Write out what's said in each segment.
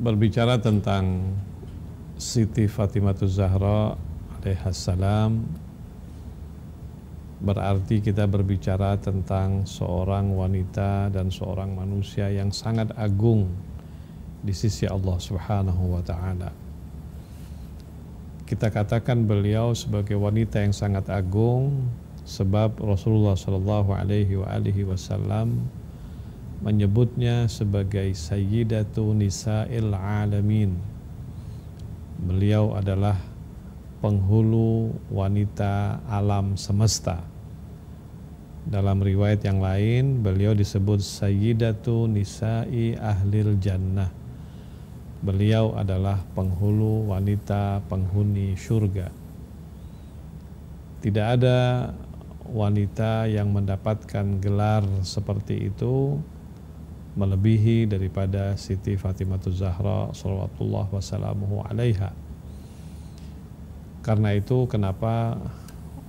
Berbicara tentang Siti Fatimahuz Zahra alaihassalam, berarti kita berbicara tentang seorang wanita dan seorang manusia yang sangat agung di sisi Allah Subhanahu wa ta'ala. Kita katakan beliau sebagai wanita yang sangat agung sebab Rasulullah sallallahu alaihi wasallam menyebutnya sebagai Sayyidatu Nisa'il Alamin. Beliau adalah penghulu wanita alam semesta. Dalam riwayat yang lain, beliau disebut Sayyidatu Nisa'i Ahlil Jannah. Beliau adalah penghulu wanita penghuni syurga. Tidak ada wanita yang mendapatkan gelar seperti itu melebihi daripada Siti Fatimahuz Zahra sallallahu wasallamuhu alaiha. Karena itu kenapa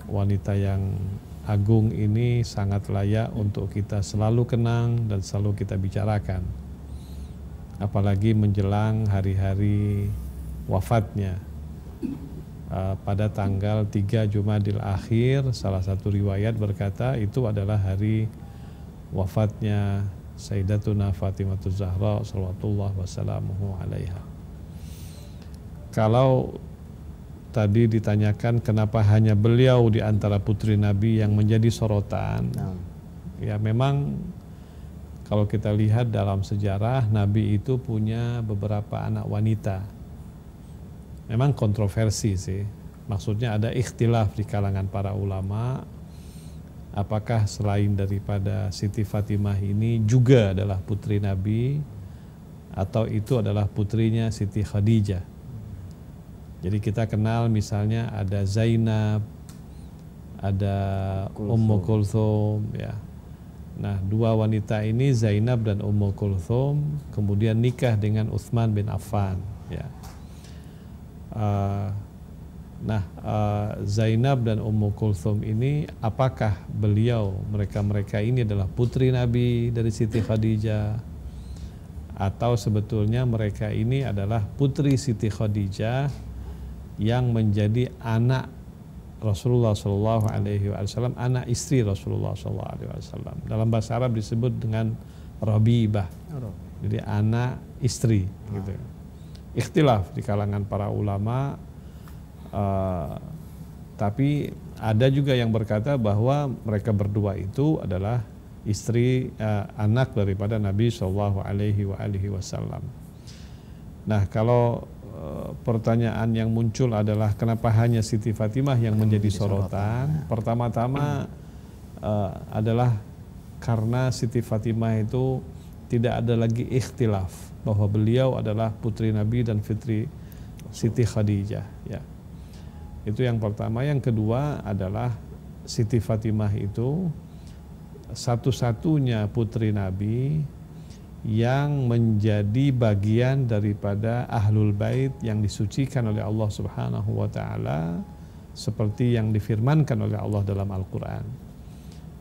wanita yang agung ini sangat layak untuk kita selalu kenang dan selalu kita bicarakan. Apalagi menjelang hari-hari wafatnya. Pada tanggal 3 Jumadil Akhir, salah satu riwayat berkata itu adalah hari wafatnya Sayyidatuna Fatimahuz Zahra sallallahu wasallamuhu alaiha. Kalau tadi ditanyakan kenapa hanya beliau di antara putri Nabi yang menjadi sorotan, ya memang kalau kita lihat dalam sejarah, Nabi itu punya beberapa anak wanita. Memang kontroversi sih, maksudnya ada ikhtilaf di kalangan para ulama. Apakah selain daripada Siti Fatimah ini juga adalah putri Nabi atau itu adalah putrinya Siti Khadijah. Jadi kita kenal misalnya ada Zainab, ada Ummu Kulthum, ya. Nah, dua wanita ini Zainab dan Ummu Kulthum kemudian nikah dengan Utsman bin Affan, ya. Zainab dan Ummu Kulthum ini, apakah mereka ini adalah putri Nabi dari Siti Khadijah atau sebetulnya mereka ini adalah putri Siti Khadijah yang menjadi anak Rasulullah sallallahu alaihi wasallam, anak istri Rasulullah sallallahu alaihi wasallam. Dalam bahasa Arab disebut dengan Rabibah. Jadi anak istri gitu. Ikhtilaf di kalangan para ulama. Tapi ada juga yang berkata bahwa mereka berdua itu adalah istri anak daripada Nabi Shallallahu Alaihi Wasallam. Nah, kalau pertanyaan yang muncul adalah kenapa hanya Siti Fatimah yang menjadi sorotan? Pertama-tama adalah karena Siti Fatimah itu tidak ada lagi ikhtilaf bahwa beliau adalah putri Nabi dan fitri Siti Khadijah, ya. Itu yang pertama. Yang kedua adalah Siti Fatimah itu satu-satunya putri Nabi yang menjadi bagian daripada Ahlul Bait yang disucikan oleh Allah Subhanahu wa ta'ala, seperti yang difirmankan oleh Allah dalam Al-Quran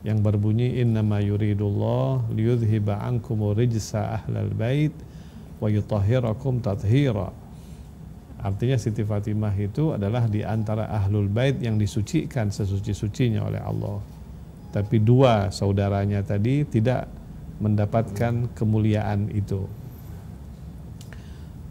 yang berbunyi innama yuridullah liyudhiba ankumur rijsa ahlal bait wa yutahhirakum tathira. Artinya Siti Fatimah itu adalah di antara Ahlul Bait yang disucikan sesuci-sucinya oleh Allah. Tapi dua saudaranya tadi tidak mendapatkan kemuliaan itu.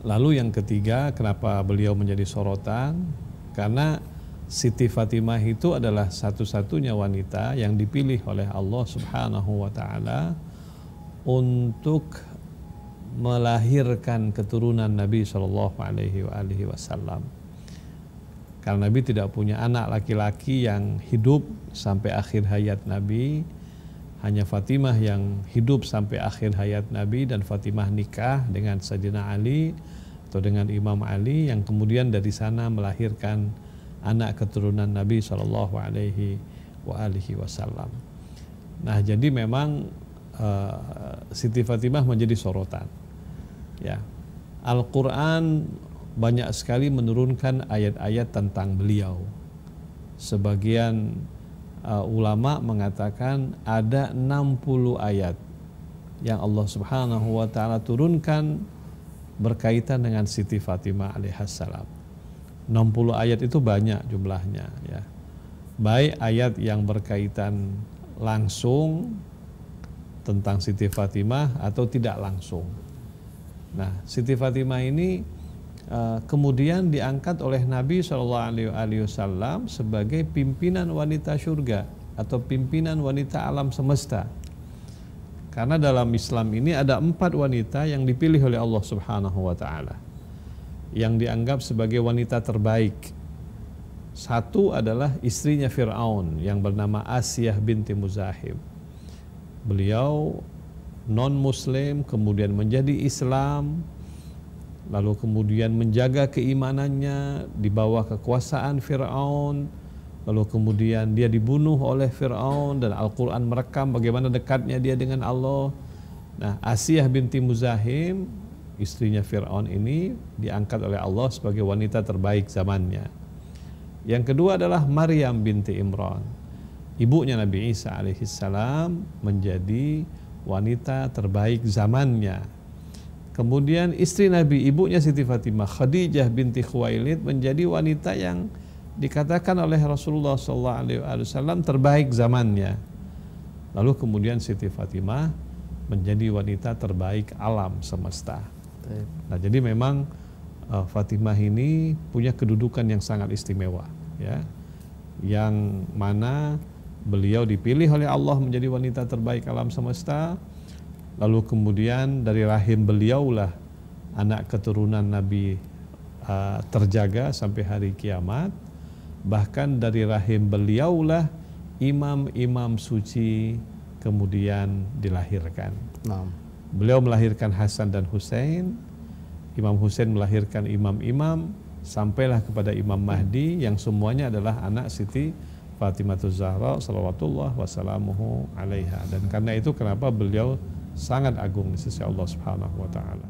Lalu yang ketiga, kenapa beliau menjadi sorotan? Karena Siti Fatimah itu adalah satu-satunya wanita yang dipilih oleh Allah Subhanahu wa ta'ala untuk melahirkan keturunan Nabi Shallallahu Alaihi Wasallam. Karena Nabi tidak punya anak laki-laki yang hidup sampai akhir hayat Nabi, hanya Fatimah yang hidup sampai akhir hayat Nabi, dan Fatimah nikah dengan Sayyidina Ali atau dengan Imam Ali yang kemudian dari sana melahirkan anak keturunan Nabi Shallallahu Alaihi Wasallam. Nah, jadi memang Siti Fatimah menjadi sorotan. Ya, Al-Quran banyak sekali menurunkan ayat-ayat tentang beliau. Sebagian ulama mengatakan ada 60 ayat yang Allah Subhanahu wa ta'ala turunkan berkaitan dengan Siti Fatimah alaihissalam. 60 ayat itu banyak jumlahnya ya. Baik ayat yang berkaitan langsung tentang Siti Fatimah atau tidak langsung. Nah, Siti Fatimah ini kemudian diangkat oleh Nabi SAW sebagai pimpinan wanita surga atau pimpinan wanita alam semesta. Karena dalam Islam ini ada 4 wanita yang dipilih oleh Allah Subhanahu wa Ta'ala, yang dianggap sebagai wanita terbaik. Satu adalah istrinya Fir'aun yang bernama Asiyah binti Muzahim. Beliau non-muslim, kemudian menjadi Islam, lalu kemudian menjaga keimanannya di bawah kekuasaan Fir'aun, lalu kemudian dia dibunuh oleh Fir'aun dan Al-Quran merekam bagaimana dekatnya dia dengan Allah. Nah, Asiyah binti Muzahim, istrinya Fir'aun ini diangkat oleh Allah sebagai wanita terbaik zamannya. Yang kedua adalah Maryam binti Imran, ibunya Nabi Isa alaihissalam, menjadi wanita terbaik zamannya. Kemudian istri Nabi, ibunya Siti Fatimah, Khadijah binti Khuwailid, menjadi wanita yang dikatakan oleh Rasulullah SAW terbaik zamannya. Lalu kemudian Siti Fatimah menjadi wanita terbaik alam semesta. Nah, jadi memang Fatimah ini punya kedudukan yang sangat istimewa ya, yang mana beliau dipilih oleh Allah menjadi wanita terbaik alam semesta. Lalu kemudian dari rahim beliaulah anak keturunan Nabi terjaga sampai hari kiamat. Bahkan dari rahim beliaulah imam-imam suci kemudian dilahirkan. Beliau melahirkan Hasan dan Husain, Imam Husain melahirkan imam-imam, sampailah kepada Imam Mahdi yang semuanya adalah anak Siti Fatimahuz Zahra salawatullah wassalamuhu alaiha. Dan karena itu kenapa beliau sangat agung di sisi Allah Subhanahu wa Ta'ala.